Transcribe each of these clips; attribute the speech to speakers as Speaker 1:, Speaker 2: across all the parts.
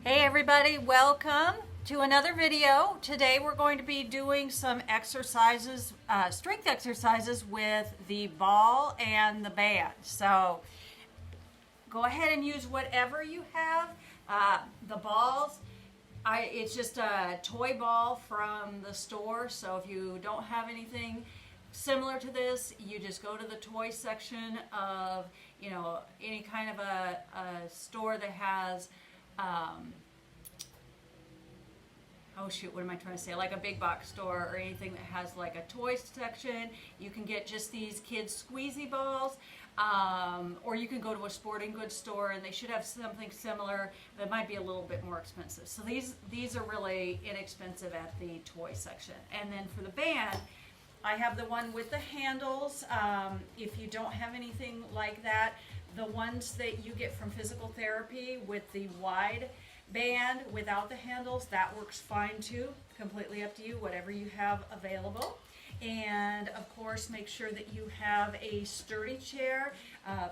Speaker 1: Hey everybody, welcome to another video. Today we're going to be doing some exercises, strength exercises with the ball and the band. So go ahead and use whatever you have. The balls, it's just a toy ball from the store. So if you don't have anything similar to this, you just go to the toy section of, any kind of a store that has oh shoot, what am I trying to say? Like a big box store or anything that has like a toy section. You can get just these kids squeezy balls, or you can go to a sporting goods store and they should have something similar that might be a little bit more expensive. So these are really inexpensive at the toy section. And then for the band, I have the one with the handles. If you don't have anything like that, the ones that you get from physical therapy with the wide band without the handles, that works fine too. Completely up to you, whatever you have available. And of course, make sure that you have a sturdy chair,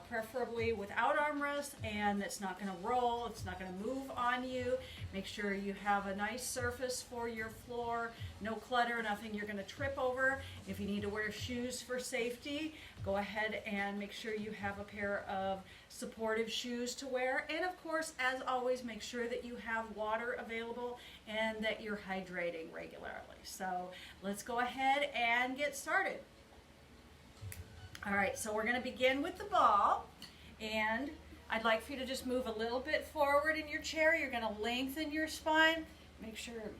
Speaker 1: preferably without armrests, and that's not going to roll, it's not going to move on you. Make sure you have a nice surface for your floor, no clutter, nothing you're going to trip over. If you need to wear shoes for safety, go ahead and make sure you have a pair of supportive shoes to wear. And of course, as always, make sure that you have water available and that you're hydrating regularly. So let's go ahead and get started. All right, so we're going to begin with the ball, and I'd like for you to just move a little bit forward in your chair. You're going to lengthen your spine. Make sure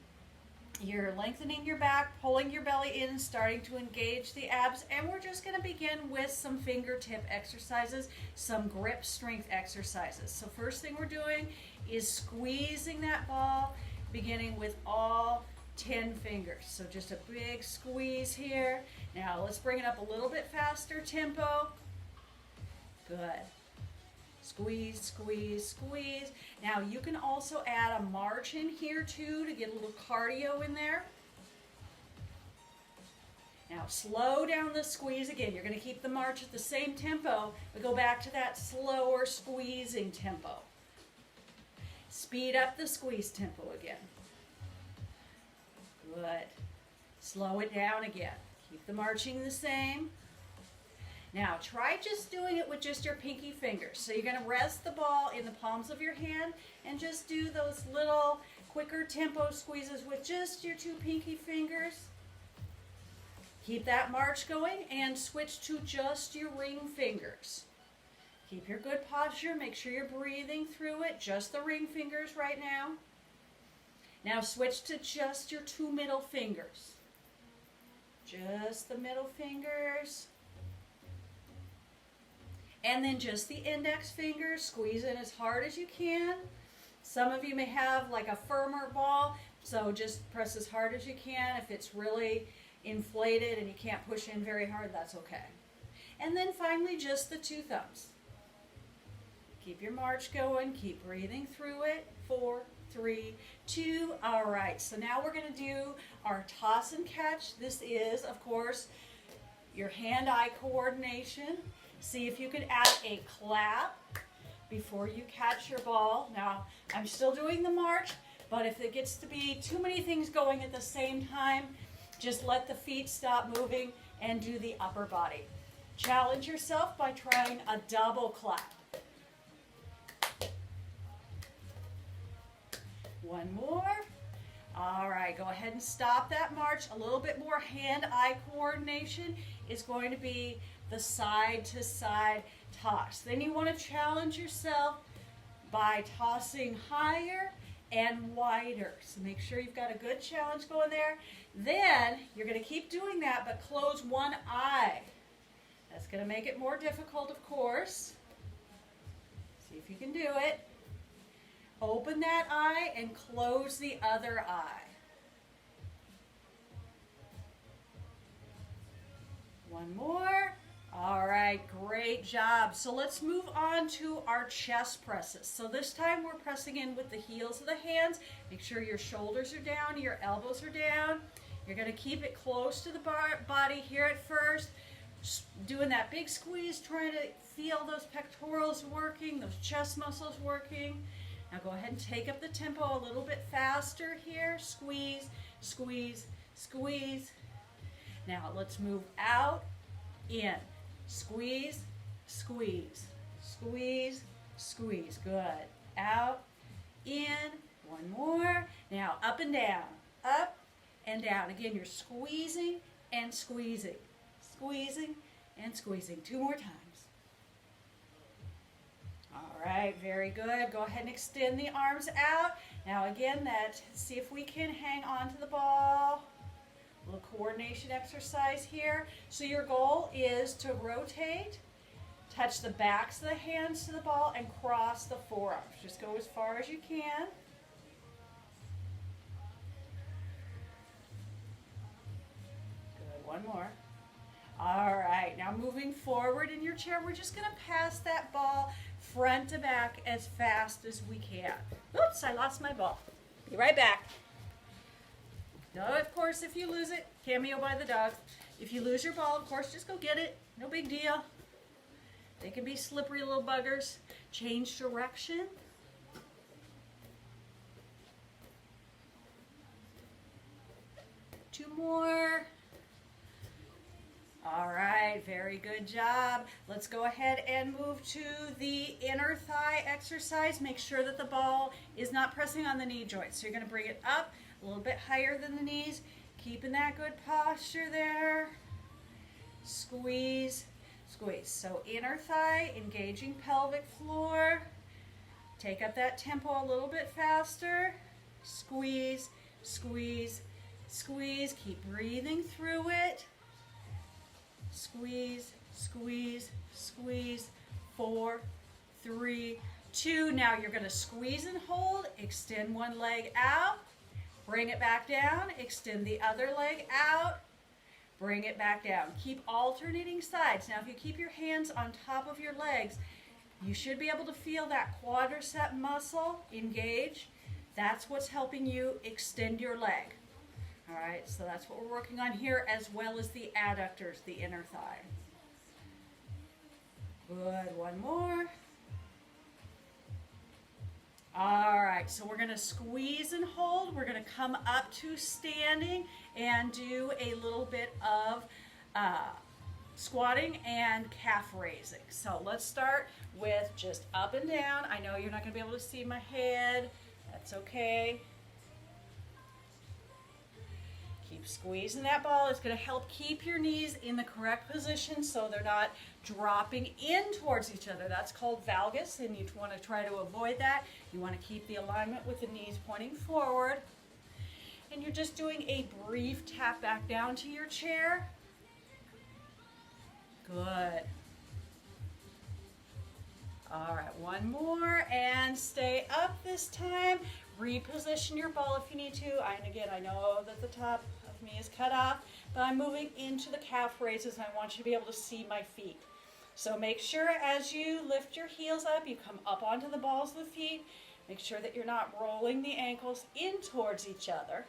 Speaker 1: you're lengthening your back, pulling your belly in, starting to engage the abs, and we're just going to begin with some fingertip exercises, some grip strength exercises. So first thing we're doing is squeezing that ball, beginning with all 10 fingers. So just a big squeeze here. Now let's bring it up a little bit faster tempo. Good. Squeeze, squeeze, squeeze. Now you can also add a march in here too to get a little cardio in there. Now slow down the squeeze again. You're going to keep the march at the same tempo, but go back to that slower squeezing tempo. Speed up the squeeze tempo again. Good. Slow it down again. Keep the marching the same. Now try just doing it with just your pinky fingers. So you're going to rest the ball in the palms of your hand and just do those little quicker tempo squeezes with just your two pinky fingers. Keep that march going and switch to just your ring fingers. Keep your good posture. Make sure you're breathing through it. Just the ring fingers right now. Now switch to just your two middle fingers. Just the middle fingers. And then just the index fingers. Squeeze in as hard as you can. Some of you may have like a firmer ball, so just press as hard as you can. If it's really inflated and you can't push in very hard, that's okay. And then finally just the two thumbs. Keep your march going. Keep breathing through it. 4, 3, 2. All right, so now we're going to do our toss and catch. This is, of course, your hand-eye coordination. See if you can add a clap before you catch your ball. Now, I'm still doing the march, but if it gets to be too many things going at the same time, just let the feet stop moving and do the upper body. Challenge yourself by trying a double clap. One more. All right, go ahead and stop that march. A little bit more hand-eye coordination is going to be the side-to-side toss. Then you want to challenge yourself by tossing higher and wider. So make sure you've got a good challenge going there. Then you're going to keep doing that, but close one eye. That's going to make it more difficult, of course. See if you can do it. Open that eye and close the other eye. One more. All right, great job. So let's move on to our chest presses. So this time we're pressing in with the heels of the hands. Make sure your shoulders are down, your elbows are down. You're going to keep it close to the body here at first. Doing that big squeeze, trying to feel those pectorals working, those chest muscles working. Now go ahead and take up the tempo a little bit faster here. Squeeze, squeeze, squeeze. Now let's move out, in. Squeeze, squeeze, squeeze, squeeze. Good. Out, in. One more. Now up and down. Up and down. Again, you're squeezing and squeezing. Squeezing and squeezing. 2 more times. All right, very good. Go ahead and extend the arms out. Now again, see if we can hang on to the ball. A little coordination exercise here. So your goal is to rotate, touch the backs of the hands to the ball, and cross the forearms. Just go as far as you can. Good, one more. All right, now moving forward in your chair, we're just going to pass that ball front to back as fast as we can. Oops, I lost my ball. Be right back. No, of course, if you lose it, cameo by the dog. If you lose your ball, of course, just go get it. No big deal. They can be slippery little buggers. Change direction. Two more. All right, very good job. Let's go ahead and move to the inner thigh exercise. Make sure that the ball is not pressing on the knee joint. So you're going to bring it up a little bit higher than the knees, keeping that good posture there. Squeeze, squeeze. So inner thigh, engaging pelvic floor. Take up that tempo a little bit faster. Squeeze, squeeze, squeeze. Keep breathing through it. Squeeze, squeeze, squeeze. 4, 3, 2. Now you're going to squeeze and hold. Extend one leg out. Bring it back down. Extend the other leg out. Bring it back down. Keep alternating sides. Now if you keep your hands on top of your legs, you should be able to feel that quadricep muscle engage. That's what's helping you extend your leg. All right, so that's what we're working on here, as well as the adductors, the inner thigh. Good, one more. All right, so we're gonna squeeze and hold. We're gonna come up to standing and do a little bit of squatting and calf raising. So let's start with just up and down. I know you're not gonna be able to see my head. That's okay. Keep squeezing that ball. It's going to help keep your knees in the correct position so they're not dropping in towards each other. That's called valgus, and you want to try to avoid that. You want to keep the alignment with the knees pointing forward. And you're just doing a brief tap back down to your chair. Good. All right, one more, and stay up this time. Reposition your ball if you need to. And again, I know that the top of me is cut off, but I'm moving into the calf raises, and I want you to be able to see my feet. So make sure as you lift your heels up, you come up onto the balls of the feet. Make sure that you're not rolling the ankles in towards each other.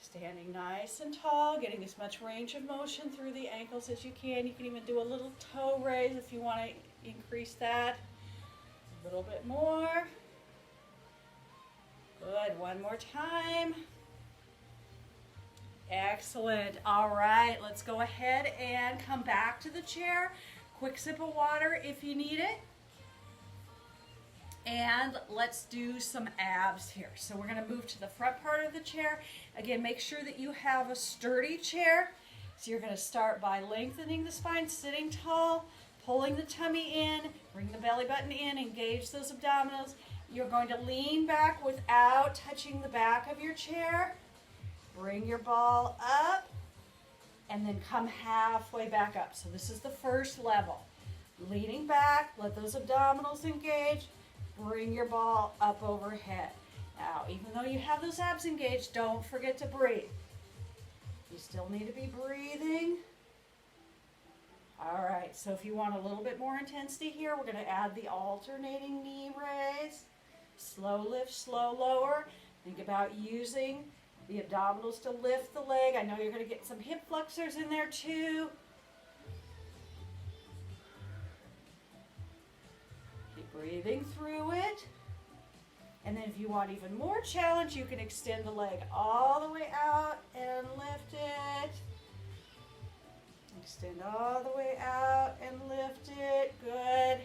Speaker 1: Standing nice and tall, getting as much range of motion through the ankles as you can. You can even do a little toe raise if you want to increase that. A little bit more. Good, one more time. Excellent. All right, let's go ahead and come back to the chair. Quick sip of water if you need it. And let's do some abs here. So we're going to move to the front part of the chair. Again, make sure that you have a sturdy chair. So you're going to start by lengthening the spine, sitting tall, pulling the tummy in, bring the belly button in, engage those abdominals. You're going to lean back without touching the back of your chair. Bring your ball up and then come halfway back up. So this is the first level. Leaning back, let those abdominals engage. Bring your ball up overhead. Now, even though you have those abs engaged, don't forget to breathe. You still need to be breathing. All right, so if you want a little bit more intensity here, we're going to add the alternating knee raise. Slow lift, slow lower. Think about using the abdominals to lift the leg. I know you're going to get some hip flexors in there too. Keep Breathing through it. And then if you want even more challenge, you can extend the leg all the way out and lift it. Extend all the way out and lift it. Good.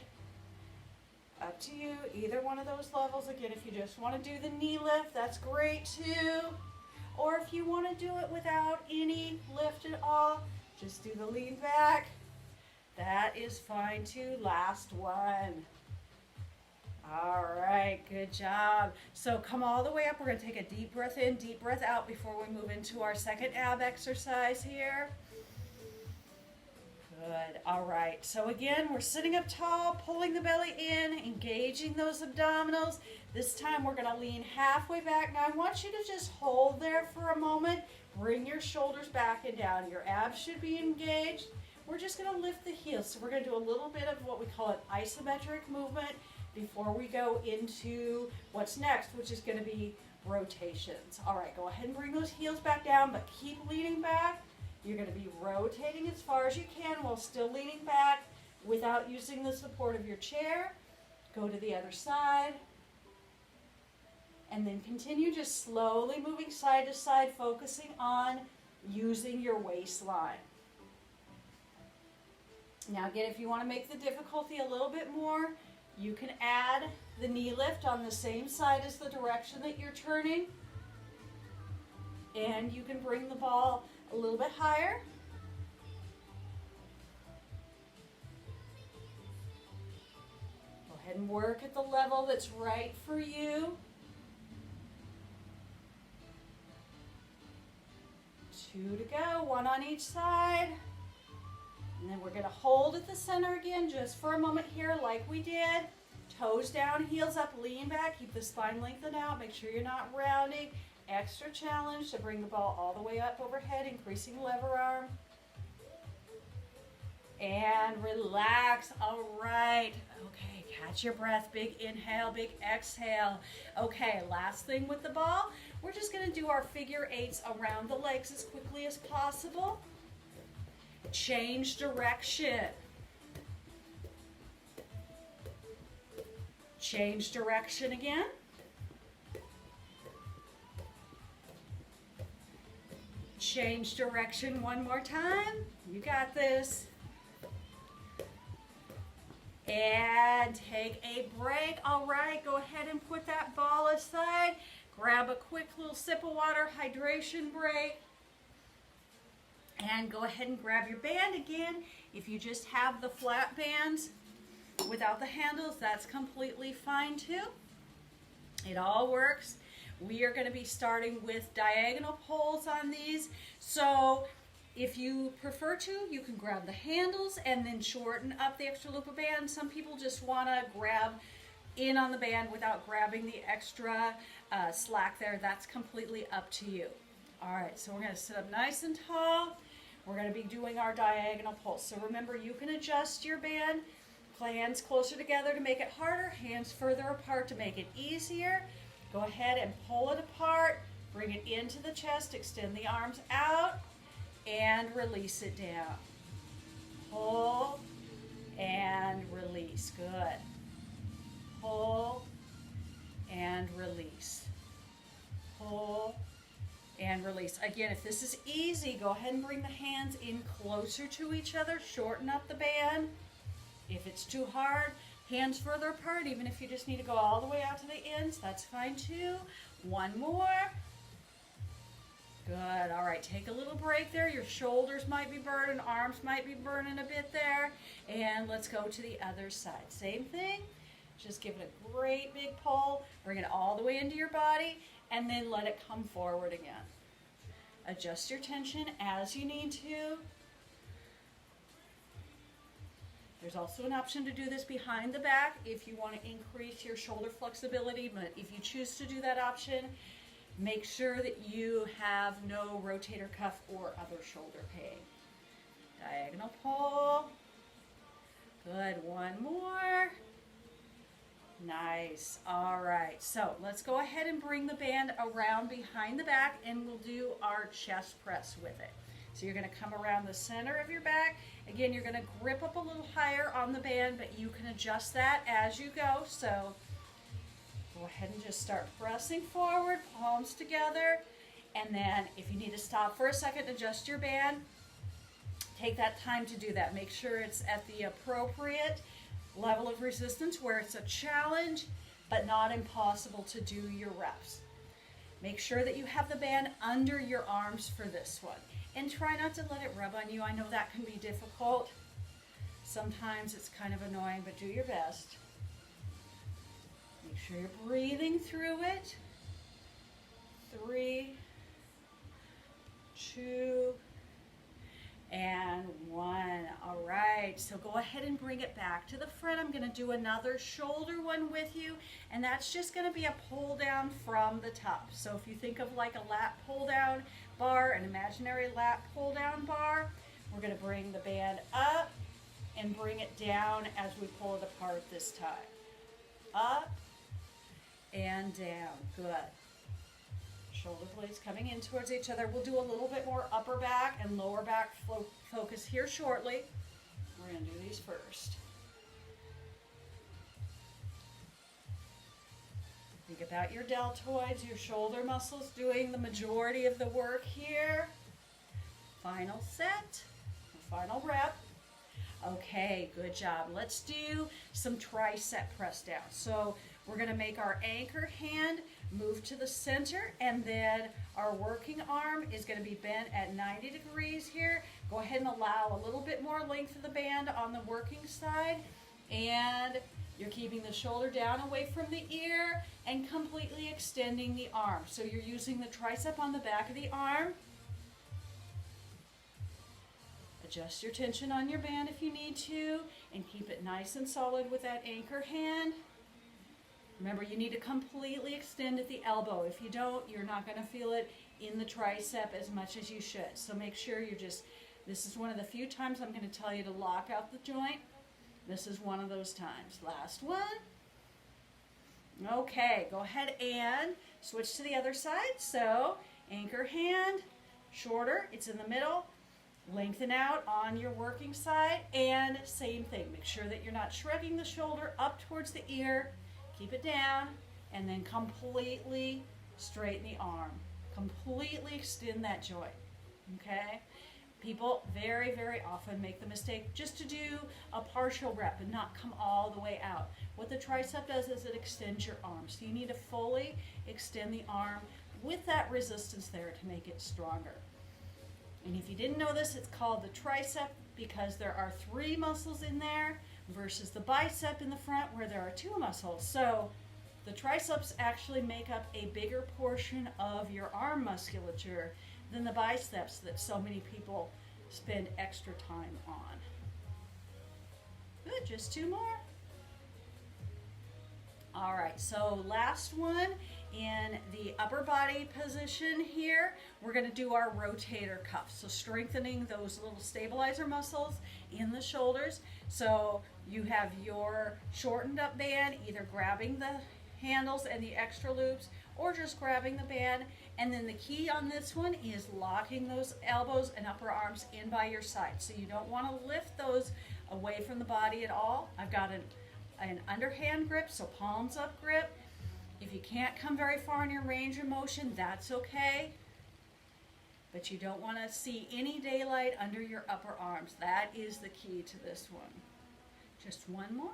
Speaker 1: Up to you, either one of those levels. Again, if you just want to do the knee lift, that's great too. Or if you want to do it without any lift at all, just do the lean back. That is fine too. Last one. All right, good job. So come all the way up. We're going to take a deep breath in, deep breath out before we move into our second ab exercise here. Good. All right. So again, we're sitting up tall, pulling the belly in, engaging those abdominals. This time we're going to lean halfway back. Now I want you to just hold there for a moment. Bring your shoulders back and down. Your abs should be engaged. We're just going to lift the heels. So we're going to do a little bit of what we call an isometric movement before we go into what's next, which is going to be rotations. All right, go ahead and bring those heels back down, but keep leaning back. You're going to be rotating as far as you can while still leaning back without using the support of your chair. Go to the other side. And then continue just slowly moving side to side, focusing on using your waistline. Now again, if you want to make the difficulty a little bit more, you can add the knee lift on the same side as the direction that you're turning. And you can bring the ball a little bit higher. Go ahead and work at the level that's right for you. 2 to go, 1 on each side. And then we're going to hold at the center again just for a moment here like we did. Toes down, heels up, lean back, keep the spine lengthened out, make sure you're not rounding. Extra challenge to bring the ball all the way up overhead, increasing lever arm. And relax. All right. Okay, catch your breath. Big inhale, big exhale. Okay, last thing with the ball. We're just going to do our figure eights around the legs as quickly as possible. Change direction. Change direction again. Change direction one more time. You got this. And take a break. All right, go ahead and put that ball aside. Grab a quick little sip of water, hydration break. And go ahead and grab your band again. If you just have the flat bands without the handles, that's completely fine too. It all works. We are going to be starting with diagonal pulls on these. So if you prefer to, you can grab the handles and then shorten up the extra loop of band. Some people just want to grab in on the band without grabbing the extra slack there. That's completely up to you. All right, so we're going to sit up nice and tall. We're going to be doing our diagonal pulls. So remember, you can adjust your band. Hands closer together to make it harder, hands further apart to make it easier. Go ahead and pull it apart, bring it into the chest, extend the arms out, and release it down. Pull and release. Good. Pull and release. Pull and release. Again, if this is easy, go ahead and bring the hands in closer to each other, shorten up the band. If it's too hard, hands further apart, even if you just need to go all the way out to the ends, that's fine too. One more. Good. All right, take a little break there. Your shoulders might be burning, arms might be burning a bit there. And let's go to the other side. Same thing. Just give it a great big pull. Bring it all the way into your body, and then let it come forward again. Adjust your tension as you need to. There's also an option to do this behind the back if you want to increase your shoulder flexibility, but if you choose to do that option, make sure that you have no rotator cuff or other shoulder pain. Diagonal pull. Good, one more. Nice. All right, so let's go ahead and bring the band around behind the back, and we'll do our chest press with it. So you're going to come around the center of your back. Again, you're going to grip up a little higher on the band, but you can adjust that as you go. So go ahead and just start pressing forward, palms together. And then if you need to stop for a second, adjust your band. Take that time to do that. Make sure it's at the appropriate level of resistance where it's a challenge, but not impossible to do your reps. Make sure that you have the band under your arms for this one. And try not to let it rub on you. I know that can be difficult. Sometimes it's kind of annoying, but do your best. Make sure you're breathing through it. 3, 2, and 1. All right, so go ahead and bring it back to the front. I'm going to do another shoulder one with you, and that's just going to be a pull down from the top. So if you think of like a lat pull down bar, an imaginary lat pull down bar, we're going to bring the band up and bring it down as we pull it apart this time. Up and down. Good. Shoulder blades coming in towards each other. We'll do a little bit more upper back and lower back focus here shortly. We're going to do these first. Think about your deltoids, your shoulder muscles doing the majority of the work here. Final set, final rep. Okay, good job. Let's do some tricep press down. So we're going to make our anchor hand move to the center, and then our working arm is going to be bent at 90 degrees here. Go ahead and allow a little bit more length of the band on the working side, and you're keeping the shoulder down away from the ear and completely extending the arm. So you're using the tricep on the back of the arm. Adjust your tension on your band if you need to, and keep it nice and solid with that anchor hand. Remember, you need to completely extend at the elbow. If you don't, you're not going to feel it in the tricep as much as you should. So make sure you're just, this is one of the few times I'm going to tell you to lock out the joint. This is one of those times. Last one. Okay, go ahead and switch to the other side. So anchor hand, shorter, it's in the middle. Lengthen out on your working side, and same thing. Make sure that you're not shrugging the shoulder up towards the ear. Keep it down, and then completely straighten the arm. Completely extend that joint, okay? People very, very often make the mistake just to do a partial rep and not come all the way out. What the tricep does is it extends your arm. So you need to fully extend the arm with that resistance there to make it stronger. And if you didn't know this, it's called the tricep because there are 3 muscles in there versus the bicep in the front where there are 2 muscles. So the triceps actually make up a bigger portion of your arm musculature than the biceps that so many people spend extra time on. Good, just 2 more. All right, so last one in the upper body position here, we're going to do our rotator cuff. So strengthening those little stabilizer muscles in the shoulders. So you have your shortened up band, either grabbing the handles and the extra loops or just grabbing the band. And then the key on this one is locking those elbows and upper arms in by your side. So you don't want to lift those away from the body at all. I've got an underhand grip, so palms up grip. If you can't come very far in your range of motion, that's okay. But you don't want to see any daylight under your upper arms. That is the key to this one. Just one more.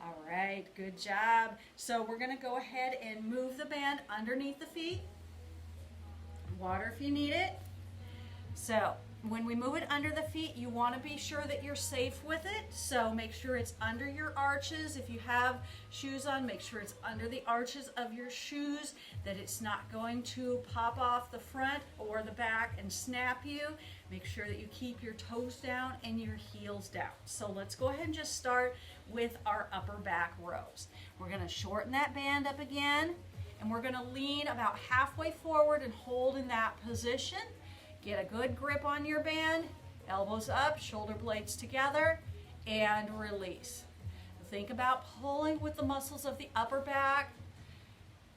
Speaker 1: All right, good job. So we're going to go ahead and move the band underneath the feet. Water if you need it. So when we move it under the feet, you want to be sure that you're safe with it. So make sure it's under your arches. If you have shoes on, make sure it's under the arches of your shoes, that it's not going to pop off the front or the back and snap you. Make sure that you keep your toes down and your heels down. So let's go ahead and just start with our upper back rows. We're going to shorten that band up again, and we're going to lean about halfway forward and hold in that position. Get a good grip on your band, elbows up, shoulder blades together, and release. Think about pulling with the muscles of the upper back.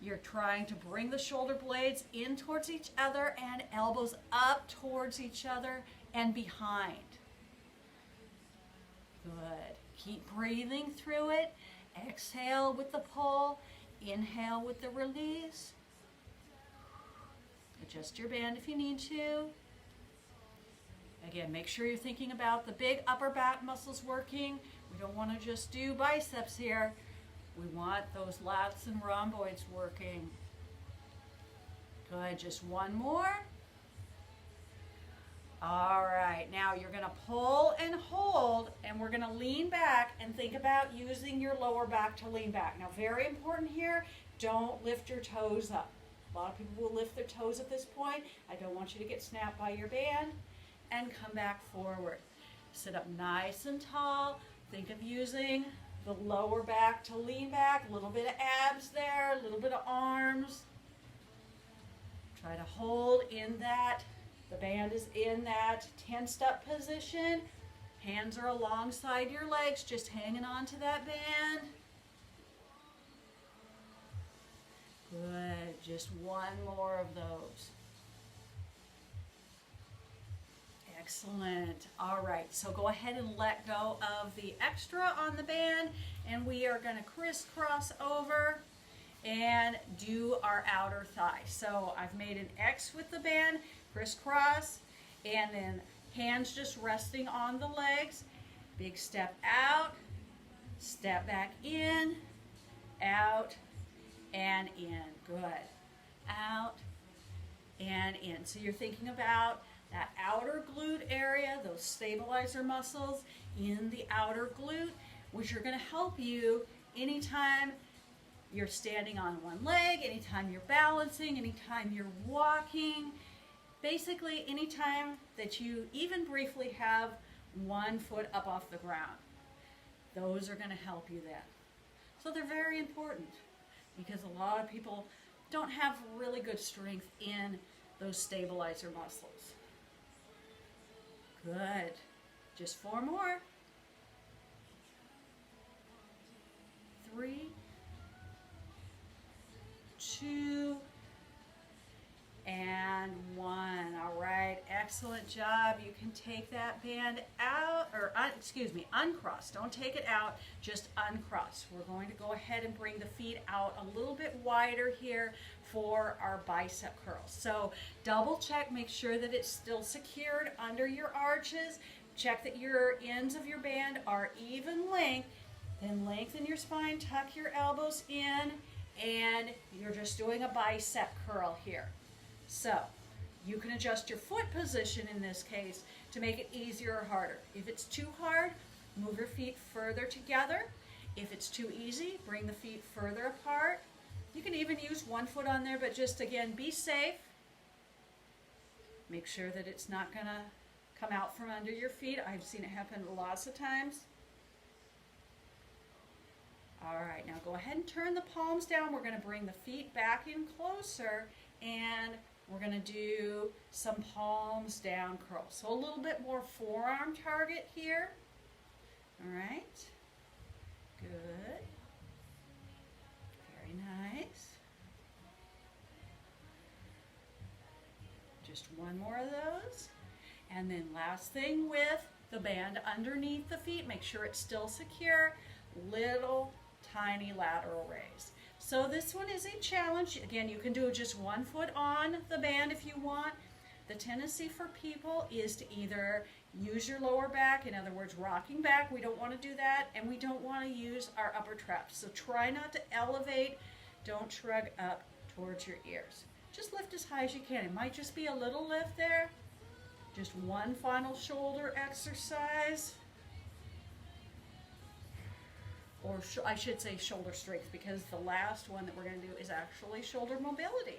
Speaker 1: You're trying to bring the shoulder blades in towards each other and elbows up towards each other and behind. Good. Keep breathing through it. Exhale with the pull. Inhale with the release. Adjust your band if you need to. Again, make sure you're thinking about the big upper back muscles working. We don't want to just do biceps here. We want those lats and rhomboids working. Good, just one more. All right, now you're gonna pull and hold, and we're gonna lean back and think about using your lower back to lean back. Now, very important here, don't lift your toes up. A lot of people will lift their toes at this point. I don't want you to get snapped by your band, and come back forward. Sit up nice and tall. Think of using the lower back to lean back, a little bit of abs there, a little bit of arms. Try to hold in that. The band is in that tensed up position. Hands are alongside your legs, just hanging on to that band. Good, just one more of those. Excellent. All right, so go ahead and let go of the extra on the band, and we are going to crisscross over and do our outer thigh. So I've made an X with the band, crisscross, and then hands just resting on the legs. Big step out, step back in, out, and in. Good. Out and in. So you're thinking about that outer glute area, those stabilizer muscles in the outer glute, which are going to help you anytime you're standing on one leg, anytime you're balancing, anytime you're walking. Basically, anytime that you even briefly have one foot up off the ground. Those are going to help you then. So they're very important because a lot of people don't have really good strength in those stabilizer muscles. Good. Just 4 more. 3, 2, and 1. All right, excellent job. You can take that band out, or uncross. Don't take it out, just uncross. We're going to go ahead and bring the feet out a little bit wider here for our bicep curls. So double check, make sure that it's still secured under your arches. Check that your ends of your band are even length. Then lengthen your spine, tuck your elbows in, and you're just doing a bicep curl here. So you can adjust your foot position in this case to make it easier or harder. If it's too hard, move your feet further together. If it's too easy, bring the feet further apart. You can even use one foot on there, but just again, be safe. Make sure that it's not gonna come out from under your feet. I've seen it happen lots of times. All right, now go ahead and turn the palms down. We're gonna bring the feet back in closer, and we're gonna do some palms down curls. So a little bit more forearm target here. All right, good. Very nice. Just one more of those. And then last thing with the band underneath the feet, make sure it's still secure. Little tiny lateral raise. So this one is a challenge. Again, you can do just one foot on the band if you want. The tendency for people is to either use your lower back, in other words, rocking back. We don't want to do that, and we don't want to use our upper traps. So try not to elevate. Don't shrug up towards your ears. Just lift as high as you can. It might just be a little lift there. Just one final shoulder exercise. Or I should say shoulder strength, because the last one that we're going to do is actually shoulder mobility.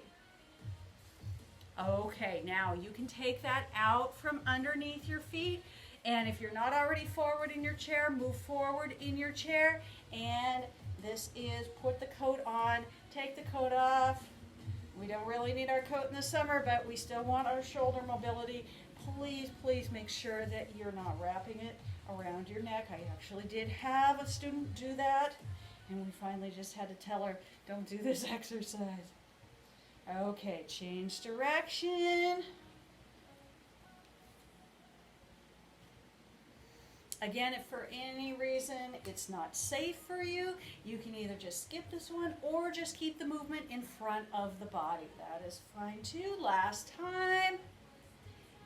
Speaker 1: Okay, now you can take that out from underneath your feet, and if you're not already forward in your chair, move forward in your chair, and this is put the coat on, take the coat off. We don't really need our coat in the summer, but we still want our shoulder mobility. Please, please make sure that you're not wrapping it around your neck. I actually did have a student do that, And we finally just had to tell her, don't do this exercise. Okay, change direction. Again, if for any reason it's not safe for you, you can either just skip this one or just keep the movement in front of the body. That is fine too. Last time.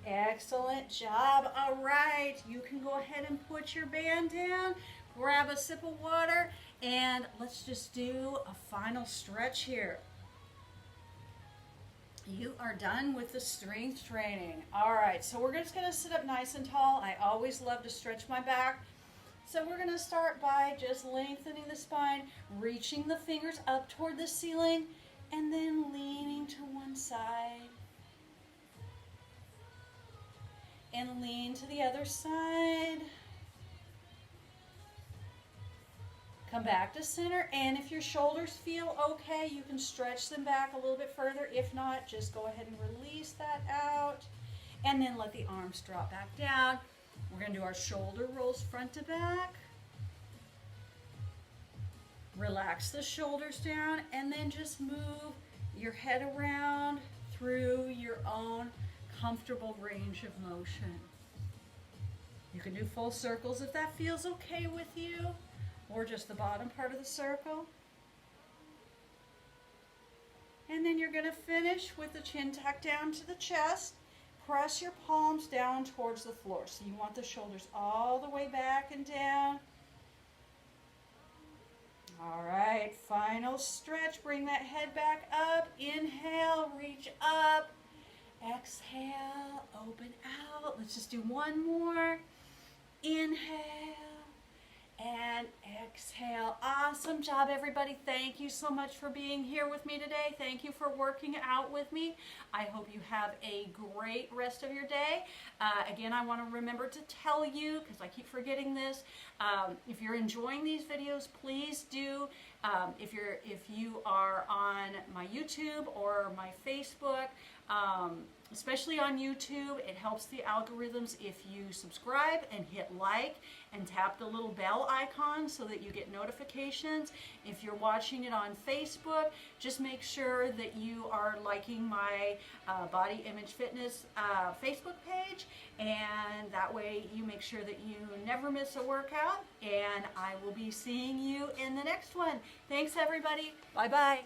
Speaker 1: Excellent job. All right, you can go ahead and put your band down, grab a sip of water, and let's just do a final stretch here. You are done with the strength training. All right, so we're just gonna sit up nice and tall. I always love to stretch my back. So we're gonna start by just lengthening the spine, reaching the fingers up toward the ceiling, and then leaning to one side. And lean to the other side. Come back to center, and if your shoulders feel okay, you can stretch them back a little bit further. If not, just go ahead and release that out, and then let the arms drop back down. We're going to do our shoulder rolls front to back. Relax the shoulders down, and then just move your head around through your own comfortable range of motion. You can do full circles if that feels okay with you, or just the bottom part of the circle. And then you're going to finish with the chin tucked down to the chest. Press your palms down towards the floor. So you want the shoulders all the way back and down. All right, final stretch. Bring that head back up. Inhale, reach up. Exhale, open out. Let's just do one more. Inhale and exhale. Awesome job, everybody. Thank you so much for being here with me today. Thank you for working out with me. I hope you have a great rest of your day. Again, I want to remember to tell you, because I keep forgetting this, if you're enjoying these videos, please do. If you are on my YouTube or my Facebook, especially on YouTube, it helps the algorithms if you subscribe and hit like and tap the little bell icon so that you get notifications. If you're watching it on Facebook, just make sure that you are liking my Body Image Fitness Facebook page, and that way you make sure that you never miss a workout, and I will be seeing you in the next one. Thanks, everybody. Bye-bye.